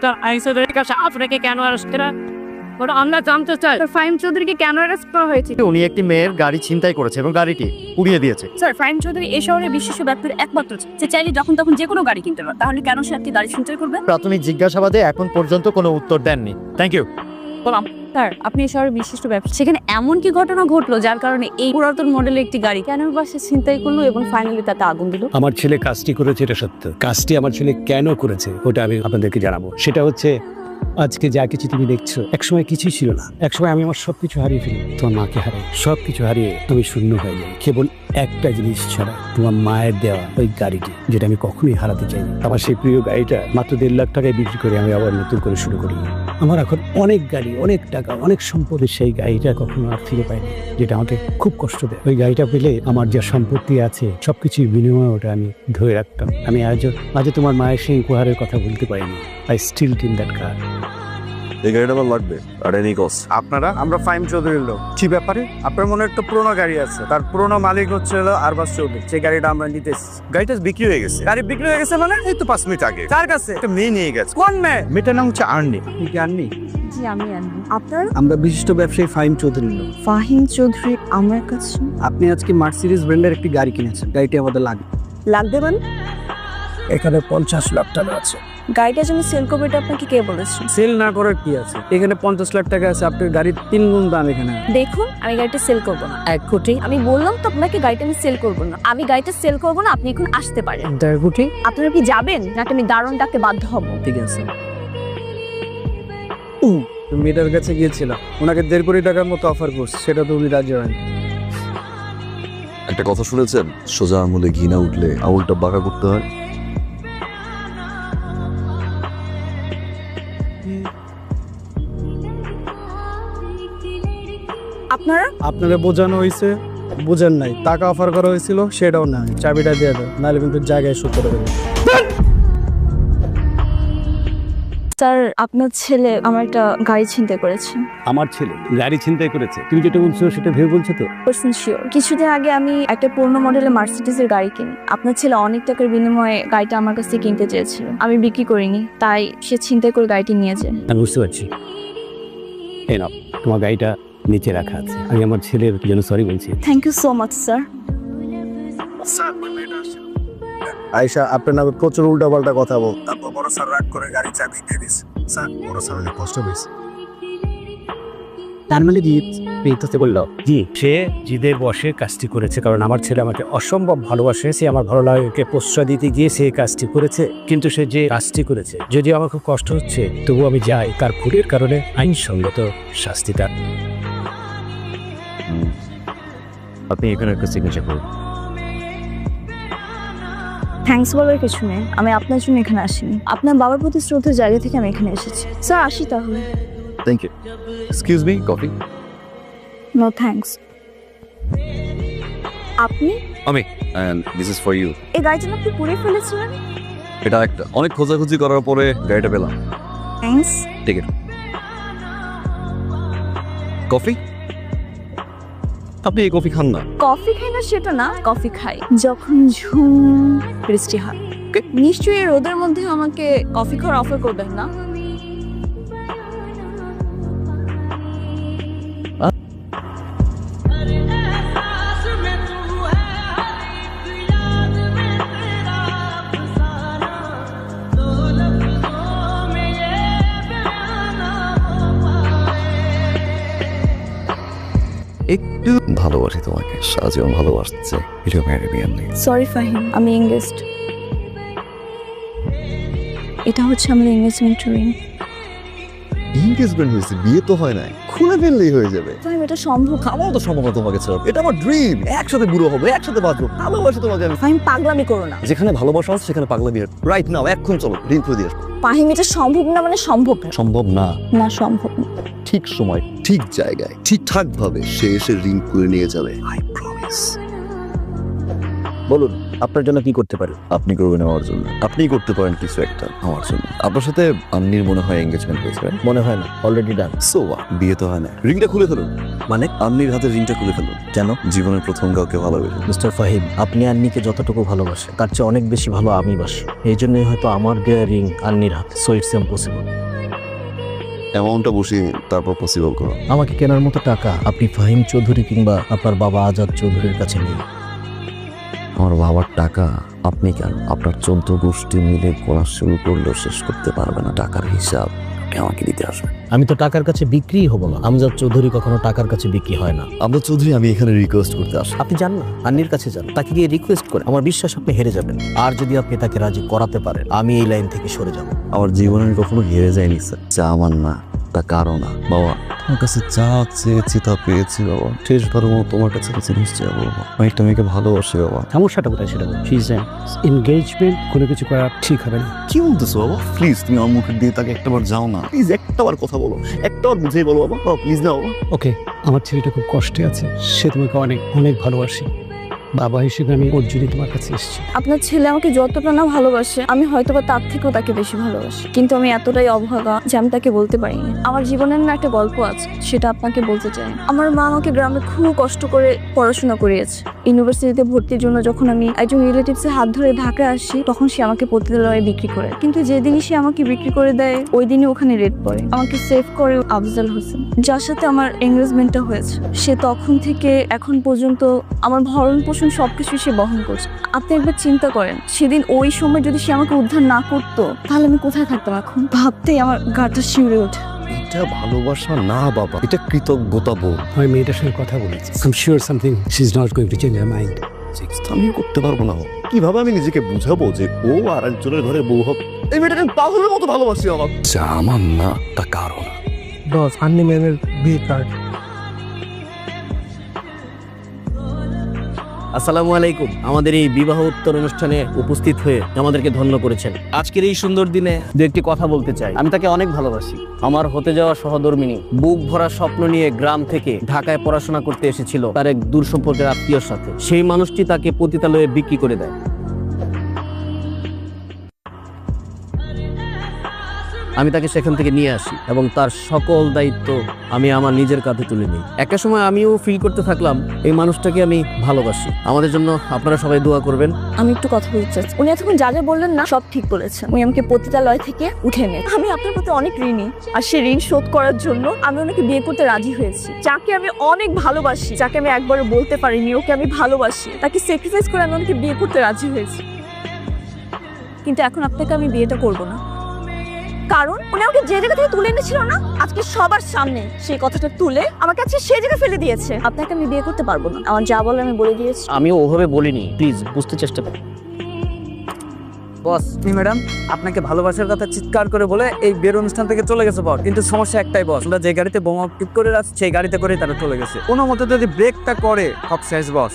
Mister আইসোদের কাছে আপনাকে কেন অ্যারেস্ট করা ওটা আমরা জানতে চাই। ফাহিম চৌধুরীকে কেন অ্যারেস্ট করা হয়েছে? উনি একটি মেয়ের গাড়ি ছিনতাই করেছে এবং গাড়িটি পুড়িয়ে দিয়েছে। স্যার, ফাহিম চৌধুরী এই শহরের বিশিষ্ট ব্যক্তির একমাত্র যে চাইলে যখন তখন যে কোনো গাড়ি কিনতে পারে, তাহলে কেন সে একটি গাড়ি ছিনতাই করবে? প্রাথমিক জিজ্ঞাসাবাদে এখন পর্যন্ত কোনো উত্তর দেননি। Thank you. বললাম স্যার, আপনি এই শহরের বিশিষ্ট ব্যবসা, সেখানে এমন কি ঘটনা ঘটলো যার কারণে এই পুরাতন মডেলের একটি গাড়ি কেন বাসে ছিনতাই করলো এবং ফাইনালি তাতে আগুন দিল? আমার ছেলে কাজটি করেছে, এটা সত্য। কাজটি আমার ছেলে কেন করেছে ওটা আমি আপনাদেরকে জানাবো। সেটা হচ্ছে, আজকে যা কিছু তুমি দেখছো একসময় কিছুই ছিল না। একসময় আমি আমার সবকিছু হারিয়ে ফেলি, তোমার মাকে হারাই, সবকিছু হারিয়ে আমি শূন্য হয়ে যাই, কেবল একটা জিনিস ছাড়া, তোমার মায়ের দেওয়া ওই গাড়িটি, যেটা আমি কখনোই হারাতে চাই। আমার সেই প্রিয় গাড়িটা মাত্র 1.5 লাখ টাকায় বিক্রি করে আমি আবার নতুন করে শুরু করি। আমার এখন অনেক গাড়ি, অনেক টাকা, অনেক সম্পদের সেই গাড়িটা কখনো আর ফিরে পাইনি, যেটা আমাকে খুব কষ্ট দেয়। ওই গাড়িটা পেলে আমার যা সম্পত্তি আছে সবকিছুর বিনিময়ে ওটা আমি ধরে রাখতাম। আমি আজও তোমার মায়ের সেই উপহারের কথা বলতে পারিনি। I still teen that car. এই গাড়িটা আমার লাগবে আর এনি কস্ট। আপনারা? আমরা ফাহিম চৌধুরীর লোক। কি ব্যাপারে? আপনার মনে একটা পুরোনো গাড়ি আছে, তার পুরোনো মালিক হচ্ছে আরবাজ চৌধুরী। সেই গাড়িটা আমরা নিতে এসেছি। গাড়িটা বিক্রি হয়ে গেছে। গাড়ি বিক্রি হয়ে গেছে মানে? এই তো 5 মিনিট আগে কার কাছে? একটা মেয়ে নিয়ে গেছে। কোন মেয়ে? মেয়েটার নাম হচ্ছে আর্নি। আপনি কি আননি? জি, আমি আনবো। আপনার? আমরা বিশিষ্ট ব্যবসায়ী ফাহিম চৌধুরীর লোক। ফাহিম চৌধুরী আমার কাছে আপনি আজকে মার্সিডিজ ব্র্যান্ডের একটি গাড়ি কিনেছেন। গাড়িটি আমাদের লাগবে। লাগবে মানে? এখানে 50 লাখ টাকা আছে। গাড়িটা যে আমি সেল করবো এটা আপনাকে কে বলেছে? সেল না করার কি আছে? এখানে 50 লাখ টাকা আছে, আপনার গাড়ির 3 গুণ দাম এখানে। দেখুন, আমি গাড়িটা সেল করবো না। 1 কোটি। আমি বললাম তো আপনাকে গাড়িটা আমি সেল করবো না। আমি গাড়িটা সেল করবো না, আপনি এখন আসতে পারেন। 1.5 কোটি? আপনারা কি যাবেন নাকি আমি দারুণ ডাকতে বাধ্য হব? ঠিক আছে। মেয়েটার কাছে গিয়েছিলাম, ওনাকে 1.5 কোটি টাকার মতো অফার করছে, সেটা তো উনি রাজি হয়নি। একটা কথা শুনেছেন, সোজা আঙুলে ঘি না উঠলে আঙুলটা বাঁকা করতে হয়। আপনারা বোঝানো হয়েছে, বোঝেন নাই। টাকা অফার করা হয়েছিল, সেটাও না। চাবিটা দিয়ে দাও, নাহলে কিন্তু জায়গায় শুট করে দেবে। স্যার, আপনার ছেলে আমার একটা গাড়ি ছিনতাই করেছে। আমার ছেলে গাড়ি ছিনতাই করেছে? তুমি যেটা বলছো সেটা ভেবে বলছো তো? Percent sure. কিছুদিন আগে আমি একটা পুরনো মডেলের মার্সিডিজের গাড়ি কিনি। আপনার ছেলে অনেক টাকার বিনিময়ে গাড়িটা আমার কাছ থেকে কিনতে চেয়েছিল, আমি বিক্রি করিনি, তাই সে ছিনতাই করে গাড়িটি নিয়ে যায়। আমি বুঝতে পারছি। এই নাও, তোমার গাড়িটা নিচে রাখা আছে। আমি আমার ছেলের জন্য সরি বলছি। Thank you so much sir. Ayesha আপনার নামে প্রচুর উল্টাপাল্টা কথা বল। তারপর বড় স্যার রাগ করে গাড়ি চাবি দিয়ে দিস। স্যার, বড় স্যারের কষ্ট পেয়েছে। তার মানে জিৎ পেয়ে বললো জি, সে জিদের বসে কাজটি করেছে, কারণ আমার ছেলে আমাকে অসম্ভব ভালোবাসে। সে আমার ভালো লাগাকে প্রশ্রয় দিতে গিয়ে সে কাজটি করেছে। কিন্তু সে যে কাজটি করেছে, যদিও আমার খুব কষ্ট হচ্ছে, তবু আমি যাই, তার ভুলের কারণে আইনসঙ্গত শাস্তি তার। আপনি এখানে একটা সিগনেচার করুন। থ্যাঙ্কস বলার কিছু নেই, আমি আপনার জন্য এখানে আসিনি। আপনার বাবার প্রতি শ্রদ্ধার জায়গা থেকে আমি এখানে এসেছি। স্যার, আসি তাহলে। Thank you. Excuse me, coffee? No thanks. আপনি? আমি, and this is for you. এই গাড়িটা আপনি পুড়ে ফেলেছিলেন? এটা একটা অনেক খোঁজাখুঁজি করার পরে গাড়িটা পেলাম। থ্যাঙ্কস। ঠিক আছে। কফি? আপনি এই কফি খান না? কফি খাই না সেটা না, কফি খাই যখন ঝুম বৃষ্টি হয়। নিশ্চয়ই এই রোদের মধ্যে আমাকে কফি খাওয়ার অফার করবেন না? একটু ভালোবাসি তোমাকে, সারাজীবন ভালোবাসছে। এটা ম্যারি মি এমনি। সরি ফাহিম, আমি এঙ্গেজড। এটা হচ্ছে আমাদের এঙ্গেজমেন্ট রিং। এনগেজমেন্ট হয়েছে, বিয়ে তো হয় নাই। খুলে ফেললেই হয়ে যাবে। ফাহিম, এটা সম্ভব? আমার তো সম্ভব না তোমাকে ছাড়া। এটা আমার ড্রিম। একসাথে বুড়ো হবে, একসাথে বাঁচবো। ভালোবাসি তোমাকে আমি। ফাহিম, পাগলামি করো না। যেখানে ভালোবাসা আছে সেখানে পাগলামি। রাইট নাও, এখন চলো, রিং খুলে দিয়ে আসবো। ফাহিম, এটা সম্ভব না মানে সম্ভব না। সম্ভব না। না, সম্ভব না। ঠিক সময়, ঠিক জায়গায়, ঠিকঠাক ভাবে সে এসে রিং খুলে নিয়ে যাবে। I promise. বলুন আপনার জন্য কি করতে পারি? আপনি করবেন আমার জন্য, আপনিই করতে পারেন কিছু একটা আমার জন্য। আপনার সাথে আন্নির মনে হয় এঙ্গেজমেন্ট হয়েছে, মনে হয় না, অলরেডি ডান। সো বিয়ে তো হয় না, রিংটা খুলে ফেলুন। মানে আন্নির হাতে রিংটা খুলে ফেলুন। কেন? জীবনের প্রথম কাউকে ভালোবেসে। মিস্টার ফাহিম, আপনি আন্নিকে যতটুকু ভালোবাসেন তার চেয়ে অনেক বেশি ভালো আমি বাসি। এই জন্যই হয়তো আমার দেয়া রিং আন্নির হাতে। So it's impossible. অ্যামাউন্টটা বসিয়ে তারপর পসিবল করো। আমাকে কেনার মতো টাকা আপনি ফাহিম চৌধুরী কিংবা আপনার বাবা আজাদ চৌধুরীর কাছে নেই। আমার বাবার টাকা আপনি কেন, আপনার 14 গোষ্ঠী মিলে পড়া শুরু করলেও শেষ করতে পারবে না। টাকার হিসাব আমাকে দিতে আসবে। আমি তো টাকার কাছে বিক্রিই হব না। আমজাদ চৌধুরী কখনো টাকার কাছে বিক্রি হয় না। আমরা চৌধুরী, আমি এখানে রিকোয়েস্ট করতে আসি। আপনি যান না, আন্নির কাছে যান, তাকে গিয়ে রিকোয়েস্ট করে। আমার বিশ্বাস আপনি হেরে যাবেন। আর যদি আপনি তাকে রাজি করাতে পারেন, আমি এই লাইন থেকে সরে যাব। আমার জীবনে আমি কখনো হেরে যাইনি স্যার। যা আমার না তা কারো না। বাবা তোমার কাছে যা চেয়েছি তা পেয়েছি বাবা। শেষবার তোমার কাছে জিনিস চাইবো বাবা। আমি একটা মেয়েকে ভালোবাসি বাবা। সমস্যাটা কোথায় সেটা এনগেজমেন্ট কোনো কিছু করা ঠিক হবে না। কি বলতেছো বাবা? প্লিজ তুমি আমার মুখের দিয়ে তাকে একটাবার যাও না, প্লিজ একটাবার কথা বলো, একটাবার বুঝেই বলো বাবা। প্লিজ না বাবা। ওকে, আমার ছেলেটা খুব কষ্টে আছে, সে তোমাকে অনেক অনেক ভালোবাসে। বাবা হিসেবে আমি ওর জন্য তোমার কাছে এসেছি। আপনার ছেলে আমাকে যতটা না ভালোবাসে, আমি হয়তোবা তার থেকেও তাকে বেশি ভালোবাসি। কিন্তু আমি এতটাই অভাগা যে আমি তাকে বলতে পারিনি। আমার জীবনের না একটা গল্প আছে, সেটা আপনাকে বলতে চাই। আমার মা আমাকে গ্রামে খুব কষ্ট করে পড়াশোনা করিয়েছে। ইউনিভার্সিটিতে ভর্তির জন্য যখন আমি একজন রিলেটিভসের হাত ধরে ঢাকায় আসি, তখন সে আমাকে পতিতালয়ে বিক্রি করে। কিন্তু যেদিনই সে আমাকে বিক্রি করে দেয়, ওই দিনই ওখানে রেড পড়ে। আমাকে সেভ করে আফজাল হোসেন, যার সাথে আমার এঙ্গেজমেন্টটা হয়েছে। সে তখন থেকে এখন পর্যন্ত আমার ভরণ পোষণ সবকিছু সে বহন করছে। আপনি একবার চিন্তা করেন, সেদিন ওই সময় যদি সে আমাকে উদ্ধার না করতো, তাহলে আমি কোথায় থাকতাম এখন? ভাবতেই আমার গাটা শিউরে ওঠে। এটা ভালোবাসা না বাবা, এটা কৃতজ্ঞতা বোধ। আমি মেয়েটার সঙ্গে কথা বলেছি। I'm sure something she's not going to change her mind. আমি করতে পারবো না। কিভাবে আমি নিজেকে বুঝাবো যে ও আর একজনের ঘরে বউ হবে? এই মেয়েটাকে পাগলের মতো ভালোবাসি আমার। যা আমার না তা কারো না। বস, আন্নি ম্যামের বিয়ে কার্ড। আসসালামু আলাইকুম। আমাদের এই বিবাহ উত্তর অনুষ্ঠানে উপস্থিত হয়ে আমাদেরকে ধন্য করেছেন। আজকের এই সুন্দর দিনে দু একটি কথা বলতে চাই। আমি তাকে অনেক ভালোবাসি। আমার হতে যাওয়া সহধর্মিণী বুক ভরা স্বপ্ন নিয়ে গ্রাম থেকে ঢাকায় পড়াশোনা করতে এসেছিল তার এক দূর সম্পর্কের আত্মীয়র সাথে। সেই মানুষটি তাকে পতিতালয়ে বিক্রি করে দেয়। আমি তাকে সেখান থেকে নিয়ে আসি এবং তার সকল দায়িত্ব আমি আমার নিজের কাঁধে তুলে নিই। একটা সময় আমিও ফিল করতে থাকলাম এই মানুষটাকে আমি ভালোবাসি। আমাদের জন্য আপনারা সবাই দোয়া করবেন। আমি একটু কথা বলতে চাচ্ছি। উনি এতক্ষণ যা যা বললেন না, সব ঠিক বলেছেন। উনি আমাকে পতিতালয় থেকে উঠে নেন। আমি আপনার প্রতি অনেক ঋণী, আর সেই ঋণ শোধ করার জন্য আমি ওনাকে বিয়ে করতে রাজি হয়েছি। যাকে আমি অনেক ভালোবাসি, যাকে আমি একবারও বলতে পারিনি ওকে আমি ভালোবাসি, তাকে স্যাক্রিফাইস করে আমি ওনাকে বিয়ে করতে রাজি হয়েছি। কিন্তু এখন আপনাকে আমি বিয়েটা করবো না, কারণ উনি আমাকে যে জায়গা থেকে তুলে এনেছিল না, আজকে সবার সামনে সেই কথাটা তুলে আমার কাছে সেই জায়গায় ফেলে দিয়েছে। আপনাকে আমি বিয়ে করতে পারবো না। আমার যা বলে আমি বলে দিয়েছি। আমিও ওভাবে বলিনি, প্লিজ বুঝতে চেষ্টা করুন। বস, ম্যাডাম আপনাকে ভালোবাসার কথা চিৎকার করে বলে এই বিয়ের অনুষ্ঠান থেকে চলে গেছে বস। কিন্তু সমস্যা একটাই বস, আমরা যে গাড়িতে বোমা টিপ করে রাখছি সেই গাড়িতে করে তারা চলে গেছে। কোনো মতে যদি ব্রেকটা করে সব শেষ বস।